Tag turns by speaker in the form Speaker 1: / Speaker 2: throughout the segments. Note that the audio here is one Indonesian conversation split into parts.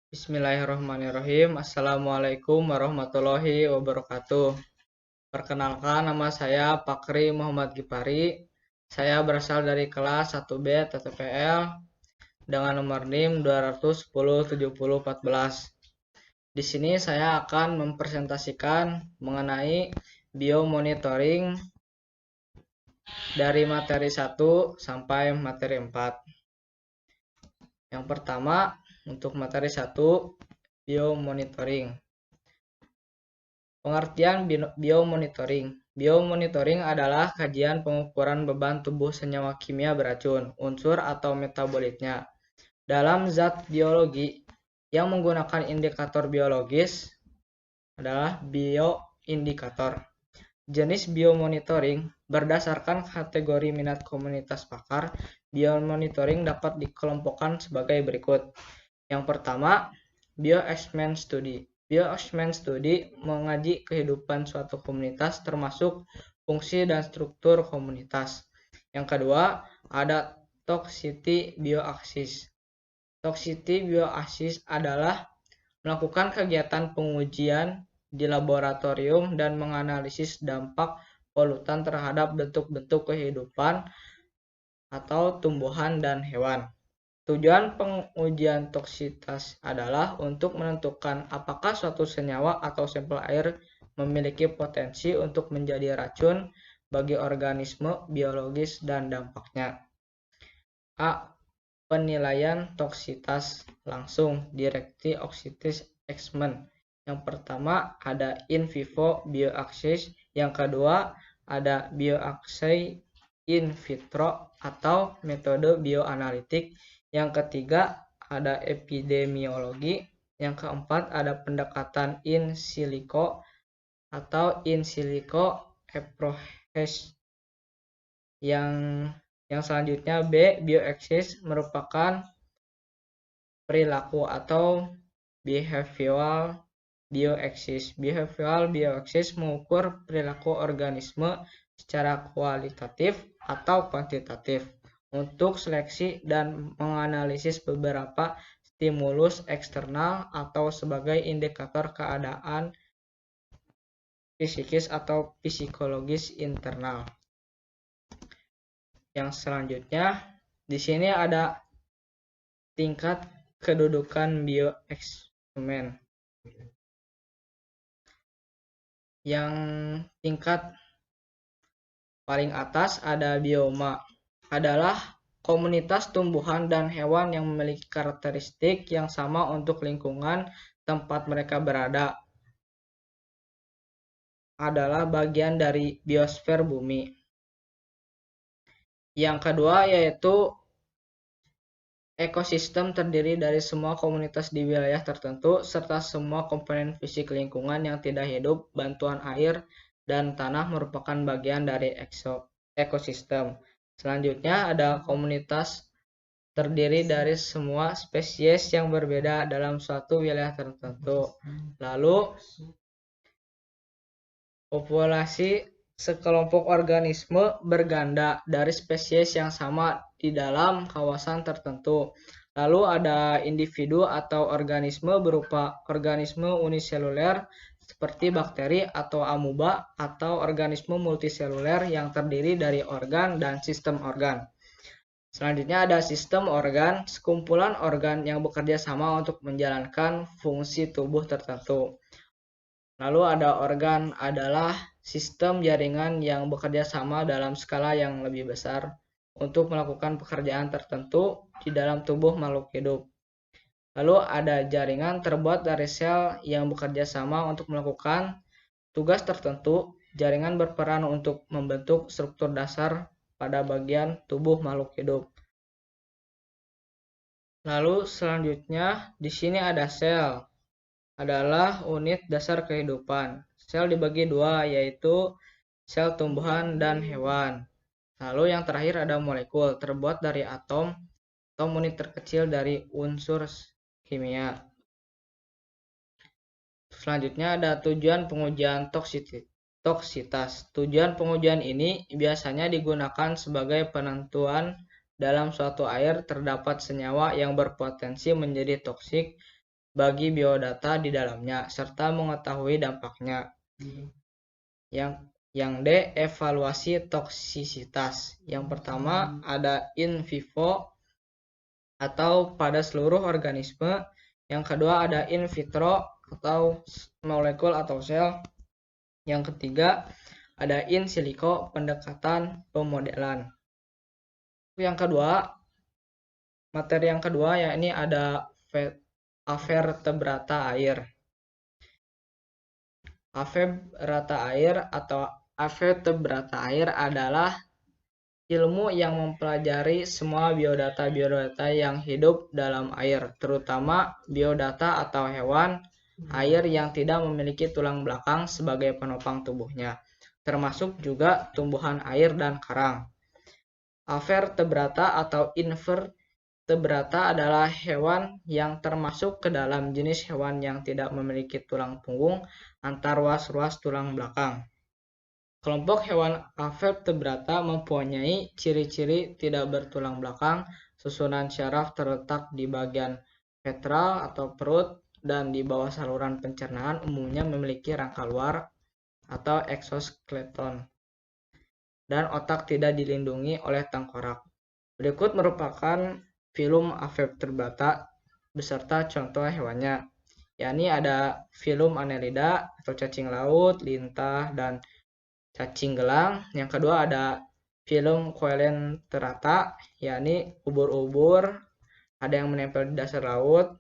Speaker 1: Bismillahirrahmanirrahim. Assalamualaikum warahmatullahi wabarakatuh. Perkenalkan, nama saya Pakri Muhammad Gipari. Saya berasal dari kelas 1B TTPL dengan nomor NIM 2107014. Di sini saya akan mempresentasikan mengenai biomonitoring dari materi 1 sampai materi 4. Yang pertama, untuk materi 1, biomonitoring. Pengertian biomonitoring. Biomonitoring adalah kajian pengukuran beban tubuh senyawa kimia beracun, unsur atau metabolitnya dalam zat biologi yang menggunakan indikator biologis adalah bioindikator. Jenis biomonitoring berdasarkan kategori minat komunitas pakar. Biomonitoring dapat dikelompokkan sebagai berikut. Yang pertama, bioassessment study. Bioassessment study mengaji kehidupan suatu komunitas termasuk fungsi dan struktur komunitas. Yang kedua, ada toxicity bioassessment. Toxicity bioassessment adalah melakukan kegiatan pengujian di laboratorium dan menganalisis dampak polutan terhadap bentuk-bentuk kehidupan atau tumbuhan dan hewan. Tujuan pengujian toksisitas adalah untuk menentukan apakah suatu senyawa atau sampel air memiliki potensi untuk menjadi racun bagi organisme biologis dan dampaknya. A. Penilaian toksisitas langsung, direct toxicity assessment. Yang pertama ada in vivo bioassay, yang kedua ada bioassay in vitro atau metode bioanalitik, yang ketiga ada epidemiologi, yang keempat ada pendekatan in silico atau in silico approach. Yang selanjutnya B, bioassay merupakan perilaku atau behavioral bioassay. Behavioral bioassay mengukur perilaku organisme secara kualitatif atau kuantitatif untuk seleksi dan menganalisis beberapa stimulus eksternal atau sebagai indikator keadaan psikis atau psikologis internal. Yang selanjutnya, di sini ada tingkat kedudukan bioeksperimen. Yang tingkat paling atas ada bioma, adalah komunitas tumbuhan dan hewan yang memiliki karakteristik yang sama untuk lingkungan tempat mereka berada. Adalah bagian dari biosfer bumi. Yang kedua yaitu ekosistem terdiri dari semua komunitas di wilayah tertentu serta semua komponen fisik lingkungan yang tidak hidup. Bantuan air dan tanah merupakan bagian dari ekosistem. Selanjutnya ada komunitas terdiri dari semua spesies yang berbeda dalam suatu wilayah tertentu. Lalu populasi sekelompok organisme berganda dari spesies yang sama di dalam kawasan tertentu. Lalu ada individu atau organisme berupa organisme uniseluler seperti bakteri atau amuba atau organisme multiseluler yang terdiri dari organ dan sistem organ. Selanjutnya ada sistem organ, sekumpulan organ yang bekerja sama untuk menjalankan fungsi tubuh tertentu. Lalu ada organ adalah sistem jaringan yang bekerja sama dalam skala yang lebih besar untuk melakukan pekerjaan tertentu di dalam tubuh makhluk hidup. Lalu ada jaringan terbuat dari sel yang bekerja sama untuk melakukan tugas tertentu. Jaringan berperan untuk membentuk struktur dasar pada bagian tubuh makhluk hidup. Lalu selanjutnya di sini ada sel. Adalah unit dasar kehidupan. Sel dibagi dua, yaitu sel tumbuhan dan hewan. Lalu yang terakhir ada molekul, terbuat dari atom atau unit terkecil dari unsur kimia. Selanjutnya ada tujuan pengujian toksitas. Tujuan pengujian ini biasanya digunakan sebagai penentuan dalam suatu air terdapat senyawa yang berpotensi menjadi toksik bagi biodata di dalamnya serta mengetahui dampaknya. Yang D, evaluasi toksisitas. Yang pertama ada in vivo atau pada seluruh organisme. Yang kedua ada in vitro atau molekul atau sel. Yang ketiga ada in silico, pendekatan pemodelan. Yang kedua, materi yang kedua ya ini ada avertebrata air. Avertebrata air atau avertebrata air adalah ilmu yang mempelajari semua biodata yang hidup dalam air, terutama biodata atau hewan air yang tidak memiliki tulang belakang sebagai penopang tubuhnya, termasuk juga tumbuhan air dan karang. Avertebrata atau invertebrata adalah hewan yang termasuk ke dalam jenis hewan yang tidak memiliki tulang punggung antar ruas-ruas tulang belakang. Kelompok hewan avertebrata mempunyai ciri-ciri tidak bertulang belakang, susunan syaraf terletak di bagian ventral atau perut, dan di bawah saluran pencernaan umumnya memiliki rangka luar atau exoskeleton, dan otak tidak dilindungi oleh tengkorak. Berikut merupakan filum avertebrata beserta contoh hewannya, yakni ada filum Annelida atau cacing laut, lintah, dan cacing gelang. Yang kedua ada filum Coelenterata, yakni ubur-ubur, ada yang menempel di dasar laut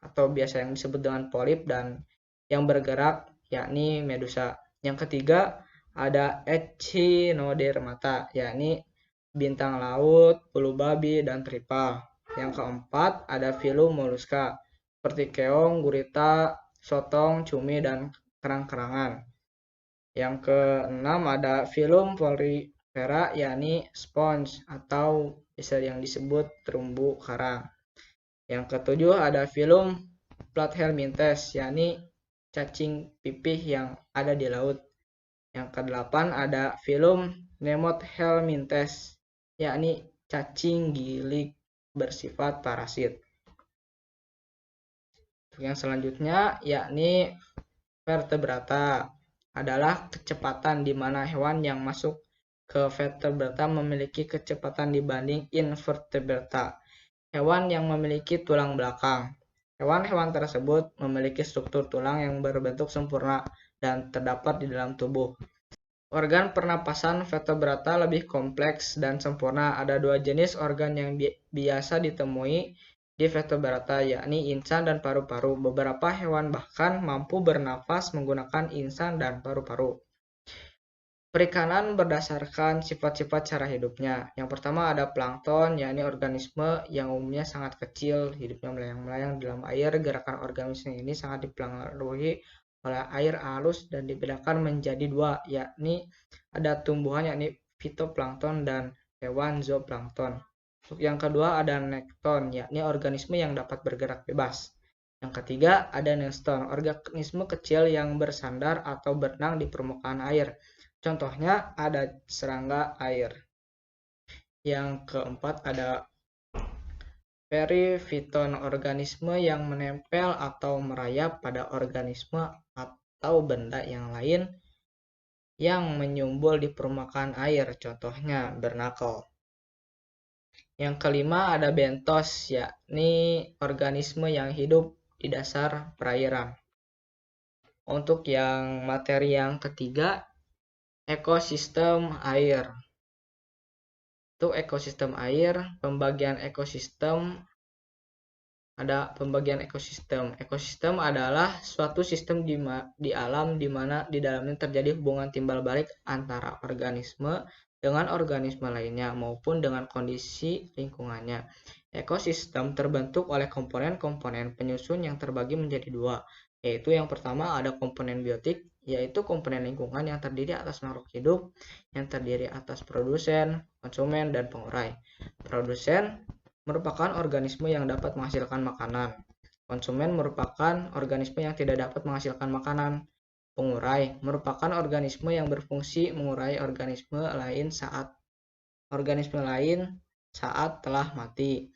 Speaker 1: atau biasa yang disebut dengan polip, dan yang bergerak yakni medusa. Yang ketiga ada Echinodermata, yakni bintang laut, bulu babi, dan tripal. Yang keempat ada filum Mollusca seperti keong, gurita, sotong, cumi, dan kerang-kerangan. Yang keenam ada filum Polyptera, yakni sponge atau bisa yang disebut terumbu karang. Yang ketujuh ada filum Platyhelminthes, yakni cacing pipih yang ada di laut. Yang kedelapan ada filum Nemohelminthes, yakni cacing gilik bersifat parasit. Yang selanjutnya yakni vertebrata adalah kecepatan di mana hewan yang masuk ke vertebrata memiliki kecepatan dibanding invertebrata, hewan yang memiliki tulang belakang. Hewan-hewan tersebut memiliki struktur tulang yang berbentuk sempurna dan terdapat di dalam tubuh. Organ pernapasan vertebrata lebih kompleks dan sempurna. Ada dua jenis organ yang biasa ditemui di vertebrata, yakni insan dan paru-paru. Beberapa hewan bahkan mampu bernafas menggunakan insan dan paru-paru. Perikanan berdasarkan sifat-sifat cara hidupnya. Yang pertama ada plankton, yakni organisme yang umumnya sangat kecil, hidupnya melayang-melayang di dalam air. Gerakan organisme ini sangat dipengaruhi oleh air halus dan dibedakan menjadi dua, yakni ada tumbuhan yakni fitoplankton dan hewan zooplankton. Untuk yang kedua ada nekton, yakni organisme yang dapat bergerak bebas. Yang ketiga ada neston, organisme kecil yang bersandar atau berenang di permukaan air. Contohnya ada serangga air. Yang keempat ada perifiton, organisme yang menempel atau merayap pada organisme atau benda yang lain yang menyumbul di permukaan air, contohnya bernakel. Yang kelima ada bentos, yakni organisme yang hidup di dasar perairan. Untuk yang materi yang ketiga, ekosistem air. Untuk ekosistem air, pembagian ekosistem ada pembagian ekosistem. Ekosistem adalah suatu sistem di alam di mana di dalamnya terjadi hubungan timbal balik antara organisme dengan organisme lainnya maupun dengan kondisi lingkungannya. Ekosistem terbentuk oleh komponen-komponen penyusun yang terbagi menjadi dua, yaitu yang pertama ada komponen biotik, yaitu komponen lingkungan yang terdiri atas makhluk hidup, yang terdiri atas produsen, konsumen, dan pengurai. Produsen merupakan organisme yang dapat menghasilkan makanan. Konsumen merupakan organisme yang tidak dapat menghasilkan makanan. Pengurai merupakan organisme yang berfungsi mengurai organisme lain saat telah mati.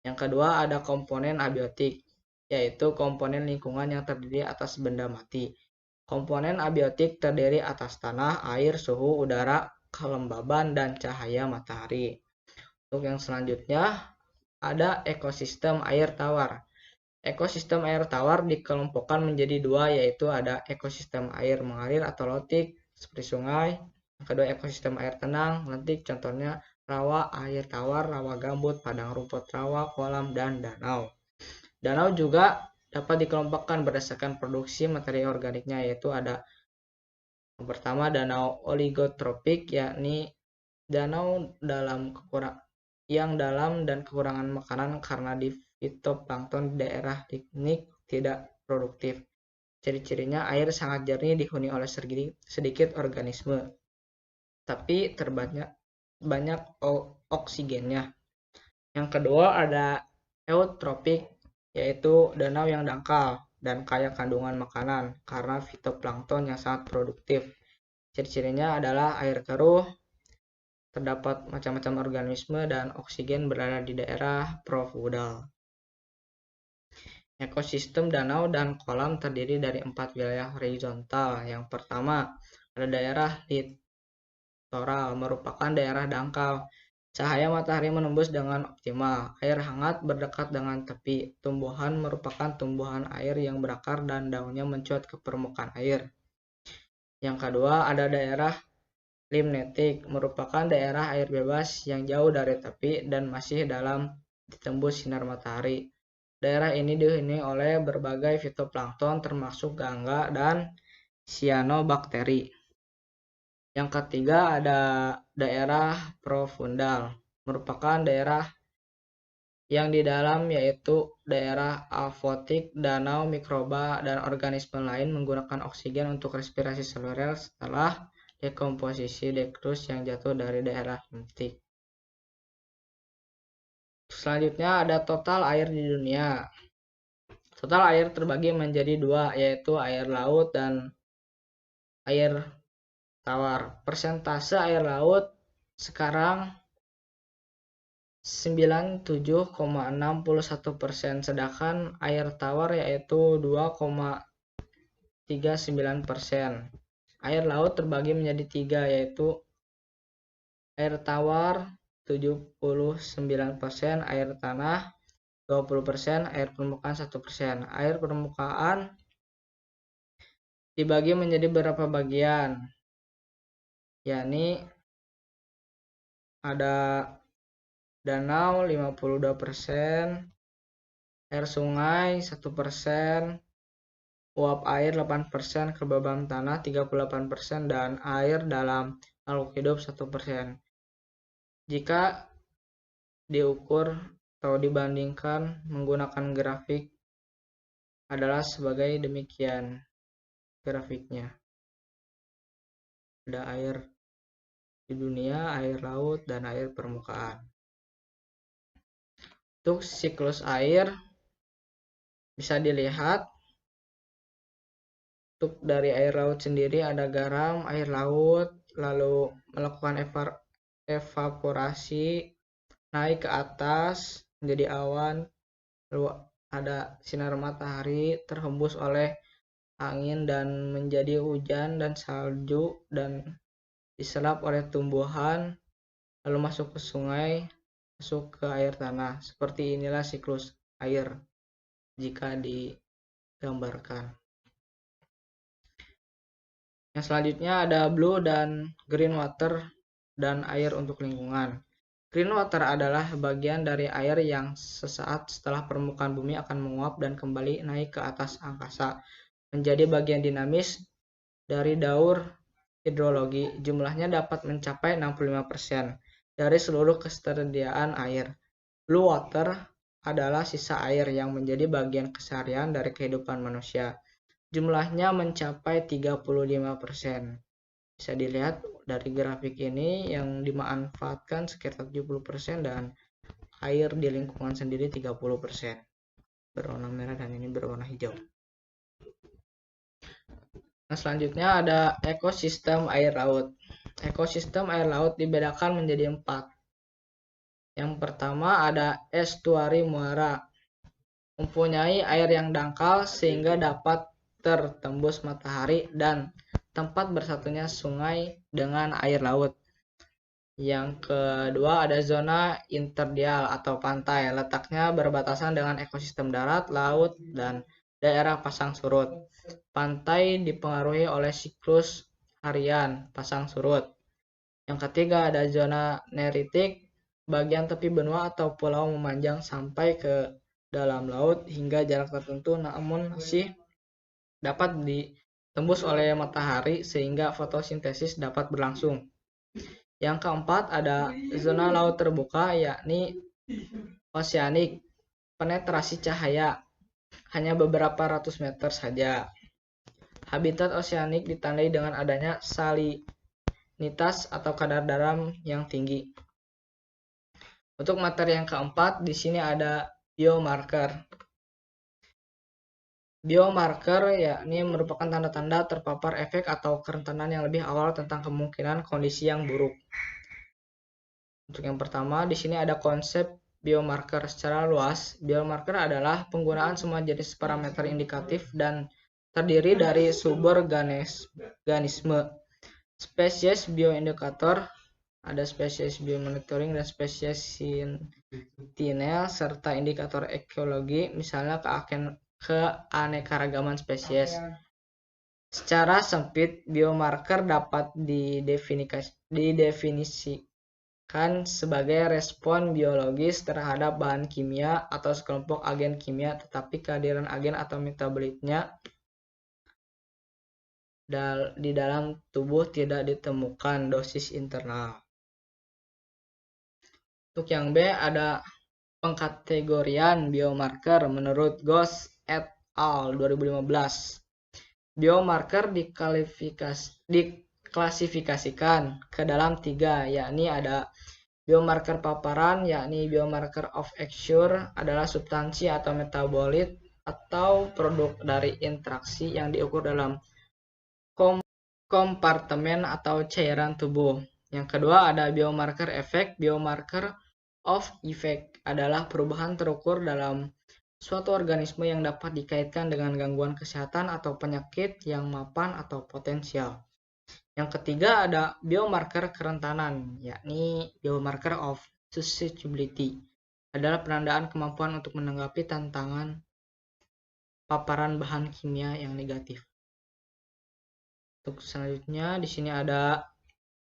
Speaker 1: Yang kedua ada komponen abiotik, yaitu komponen lingkungan yang terdiri atas benda mati. Komponen abiotik terdiri atas tanah, air, suhu udara, kelembaban, dan cahaya matahari. Untuk yang selanjutnya, ada ekosistem air tawar. Ekosistem air tawar dikelompokkan menjadi dua, yaitu ada ekosistem air mengalir atau lautik, seperti sungai. Yang kedua, ekosistem air tenang, lentik, contohnya rawa, air tawar, rawa gambut, padang rumput rawa, kolam, dan danau. Danau juga dapat dikelompokkan berdasarkan produksi materi organiknya, yaitu ada yang pertama danau oligotropik, yakni danau yang dalam dan kekurangan makanan karena di fitoplankton di daerah teknik tidak produktif. Ciri-cirinya air sangat jernih dihuni oleh sedikit organisme, tapi banyak oksigennya. Yang kedua ada eutropik, yaitu danau yang dangkal dan kaya kandungan makanan karena fitoplankton yang sangat produktif. Ciri-cirinya adalah air keruh, terdapat macam-macam organisme, dan oksigen berada di daerah profundal. Ekosistem danau dan kolam terdiri dari 4 wilayah horizontal. Yang pertama, ada daerah litoral, merupakan daerah dangkal. Cahaya matahari menembus dengan optimal. Air hangat berdekat dengan tepi. Tumbuhan merupakan tumbuhan air yang berakar dan daunnya mencuat ke permukaan air. Yang kedua, ada daerah limnetik, merupakan daerah air bebas yang jauh dari tepi dan masih dalam ditembus sinar matahari. Daerah ini dihuni oleh berbagai fitoplankton termasuk gangga dan cyanobacteria. Yang ketiga ada daerah profundal, merupakan daerah yang di dalam yaitu daerah afotik, danau, mikroba, dan organisme lain menggunakan oksigen untuk respirasi seluler setelah dekomposisi detrus yang jatuh dari daerah limnetik. Selanjutnya ada total air di dunia. Total air terbagi menjadi dua, yaitu air laut dan air tawar. Persentase air laut sekarang 97,61%, sedangkan air tawar yaitu 2,39%. Air laut terbagi menjadi tiga, yaitu air tawar 79%, air tanah 20%, air permukaan 1%. Air permukaan dibagi menjadi beberapa bagian, yakni ada danau 52%, air sungai 1%, uap air 8%, kelembaban tanah 38%, dan air dalam makhluk hidup 1%. Jika diukur atau dibandingkan menggunakan grafik adalah sebagai demikian grafiknya. Ada air di dunia, air laut, dan air permukaan. Untuk siklus air bisa dilihat. Untuk dari air laut sendiri ada garam, air laut, lalu melakukan evaporasi, naik ke atas menjadi awan, lalu ada sinar matahari terhembus oleh angin dan menjadi hujan dan salju dan diserap oleh tumbuhan, lalu masuk ke sungai, masuk ke air tanah. Seperti inilah siklus air jika digambarkan. Yang selanjutnya ada blue dan green water dan air untuk lingkungan. Green water adalah bagian dari air yang sesaat setelah permukaan bumi akan menguap dan kembali naik ke atas angkasa, menjadi bagian dinamis dari daur hidrologi. Jumlahnya dapat mencapai 65% dari seluruh ketersediaan air. Blue water adalah sisa air yang menjadi bagian keseharian dari kehidupan manusia. Jumlahnya mencapai 35%. Bisa dilihat dari grafik ini yang dimanfaatkan sekitar 70% dan air di lingkungan sendiri 30%. Berwarna merah dan ini berwarna hijau. Nah, selanjutnya ada ekosistem air laut. Ekosistem air laut dibedakan menjadi 4. Yang pertama ada estuari muara. mempunyai air yang dangkal sehingga dapat tertembus matahari dan tempat bersatunya sungai dengan air laut. Yang kedua ada zona interdial atau pantai, letaknya berbatasan dengan ekosistem darat, laut, dan daerah pasang surut. Pantai dipengaruhi oleh siklus harian pasang surut. Yang ketiga ada zona neritik, bagian tepi benua atau pulau memanjang sampai ke dalam laut hingga jarak tertentu namun masih dapat ditembus oleh matahari sehingga fotosintesis dapat berlangsung. Yang keempat ada zona laut terbuka yakni oceanic, penetrasi cahaya hanya beberapa ratus meter saja. Habitat oceanic ditandai dengan adanya salinitas atau kadar garam yang tinggi. Untuk materi yang keempat, di sini ada biomarker. Biomarker yakni merupakan tanda-tanda terpapar efek atau kerentanan yang lebih awal tentang kemungkinan kondisi yang buruk. Untuk yang pertama, di sini ada konsep biomarker secara luas. Biomarker adalah penggunaan semua jenis parameter indikatif dan terdiri dari suborganisme, spesies bioindikator, ada spesies biomonitoring dan spesies sentinel serta indikator ekologi, misalnya keanekaragaman spesies. Secara sempit, biomarker dapat didefinisikan sebagai respon biologis terhadap bahan kimia atau sekelompok agen kimia, tetapi kehadiran agen atau metabolitnya di dalam tubuh tidak ditemukan dosis internal. Untuk yang B ada pengkategorian biomarker menurut Ghosh et al. 2015. Biomarker diklasifikasikan ke dalam 3, yakni ada biomarker paparan, yakni biomarker of exposure adalah substansi atau metabolit atau produk dari interaksi yang diukur dalam kompartemen atau cairan tubuh. Yang kedua ada biomarker efek. Biomarker of effect adalah perubahan terukur dalam suatu organisme yang dapat dikaitkan dengan gangguan kesehatan atau penyakit yang mapan atau potensial. Yang ketiga ada biomarker kerentanan, yakni biomarker of susceptibility adalah penandaan kemampuan untuk menanggapi tantangan paparan bahan kimia yang negatif. Untuk selanjutnya di sini ada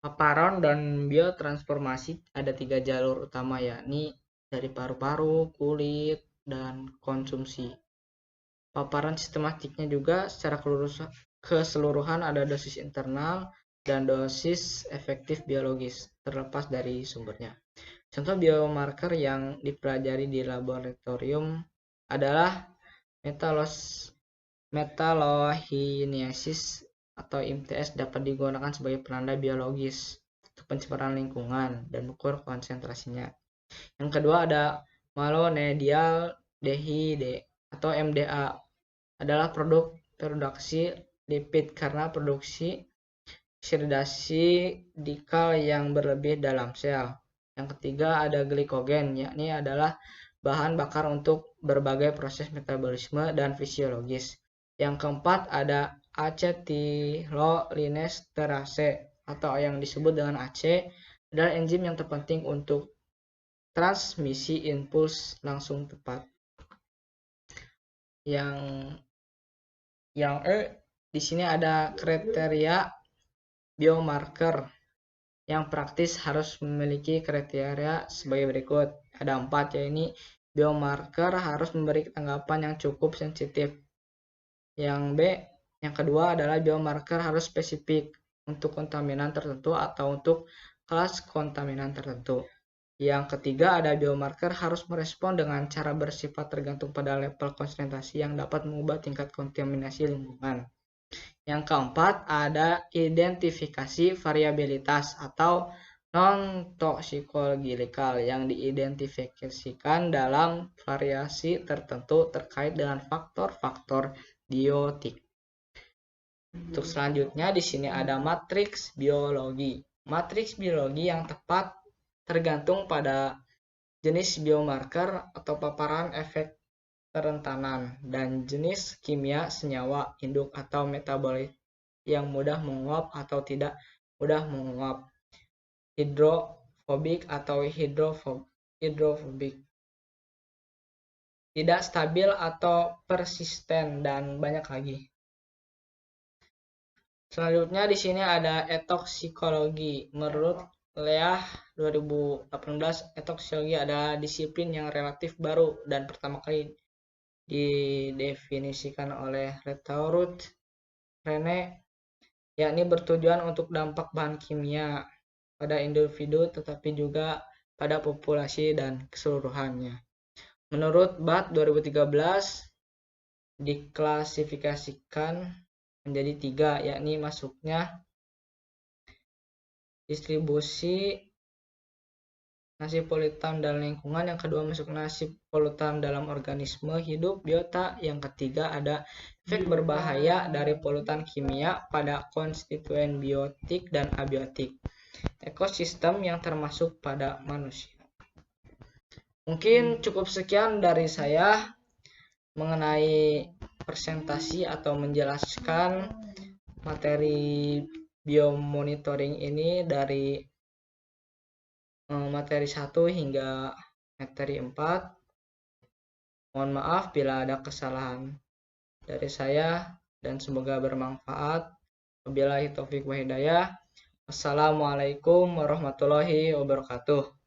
Speaker 1: paparan dan biotransformasi, ada 3 jalur utama, yakni dari paru-paru, kulit, dan konsumsi. Paparan sistematiknya juga secara keseluruhan ada dosis internal dan dosis efektif biologis, terlepas dari sumbernya. Contoh biomarker yang dipelajari di laboratorium adalah metalohinesis atau MTS dapat digunakan sebagai penanda biologis untuk pencemaran lingkungan dan mengukur konsentrasinya. Yang kedua ada malonedialdehyde atau MDA adalah produksi lipid karena produksi oksidasi dikal yang berlebih dalam sel. Yang ketiga ada glikogen, yakni adalah bahan bakar untuk berbagai proses metabolisme dan fisiologis. Yang keempat ada acetylcholinesterase atau yang disebut dengan AC adalah enzim yang terpenting untuk transmisi impuls langsung tepat. Yang di sini ada kriteria biomarker yang praktis harus memiliki kriteria sebagai berikut. Ada 4, yaitu biomarker harus memberi tanggapan yang cukup sensitif. Yang kedua adalah biomarker harus spesifik untuk kontaminan tertentu atau untuk kelas kontaminan tertentu. Yang ketiga ada biomarker harus merespon dengan cara bersifat tergantung pada level konsentrasi yang dapat mengubah tingkat kontaminasi lingkungan. Yang keempat ada identifikasi variabilitas atau non-toxicological yang diidentifikasikan dalam variasi tertentu terkait dengan faktor-faktor biotik. Untuk selanjutnya di sini ada matriks biologi. Matriks biologi yang tepat tergantung pada jenis biomarker atau paparan efek kerentanan, dan jenis kimia senyawa induk atau metabolit yang mudah menguap atau tidak mudah menguap, hidrofobik atau hidrofobik, tidak stabil atau persisten, dan banyak lagi. Selanjutnya di sini ada etoksikologi. Menurut Leah 2018, etoksikologi adalah disiplin yang relatif baru dan pertama kali didefinisikan oleh Retaurut Rene, yakni bertujuan untuk dampak bahan kimia pada individu tetapi juga pada populasi dan keseluruhannya. Menurut BAT 2013, diklasifikasikan menjadi 3, yakni masuknya distribusi nasi polutan dan lingkungan, yang kedua masuk nasi polutan dalam organisme hidup biota, yang ketiga ada efek berbahaya dari polutan kimia pada konstituen biotik dan abiotik ekosistem yang termasuk pada manusia. Mungkin cukup sekian dari saya mengenai presentasi atau menjelaskan materi biomonitoring ini dari materi 1 hingga materi 4. Mohon maaf bila ada kesalahan dari saya dan semoga bermanfaat. Wabillahi taufiq wa hidayah. Wassalamualaikum warahmatullahi wabarakatuh.